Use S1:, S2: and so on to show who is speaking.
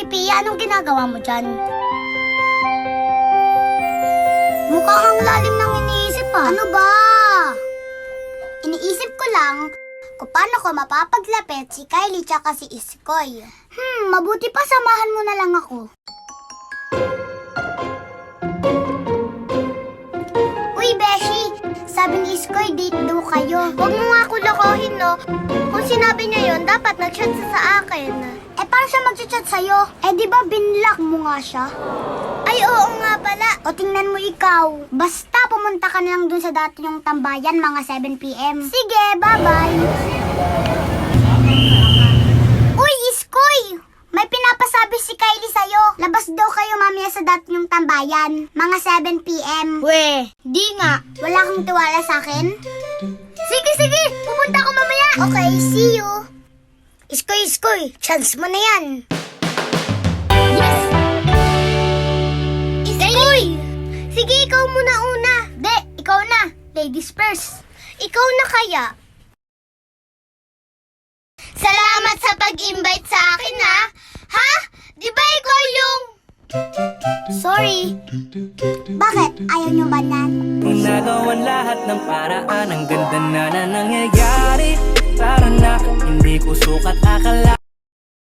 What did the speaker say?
S1: Hoy, Pia, anong ginagawa mo dyan? Mukha kang lalim ng iniisip Ano ba? Iniisip ko lang kung paano ko mapapaglapit si Kylie tsaka si Iskoy. Mabuti pa samahan mo na lang ako. Uy, Beshi! Sabi ni Iskoy, date daw kayo. Huwag mo nga ako lokohin, no? Kung sinabi niya yun, dapat nag-chat siya sa akin. Paano siya mag-chat sa'yo? Di ba binlock mo nga siya? Ay, oo nga pala. O tingnan mo ikaw. Basta pumunta ka na lang dun sa dati yung tambayan mga 7 p.m. Sige, bye-bye. Uy, Iskoy! May pinapasabi si Kylie sa'yo. Labas daw kayo mamaya sa dati yung tambayan. Mga 7 p.m.
S2: We, di nga.
S1: Wala kang tiwala sa akin? Sige. Pupunta ako mamaya. Okay, see you. Iskoy, chance mo na yan. Yes! Iskoy! Sige, ikaw muna una. Ikaw na. Ladies first. Ikaw na kaya. Salamat sa pag-invite sa akin, ha? Ha? Di ba ikaw yung... Sorry. Bakit? Ayaw nyo ba nan?
S3: Nagawan lahat ng paraan. Ang ganda na nangyayari. Tara na, hindi ko sukat akala.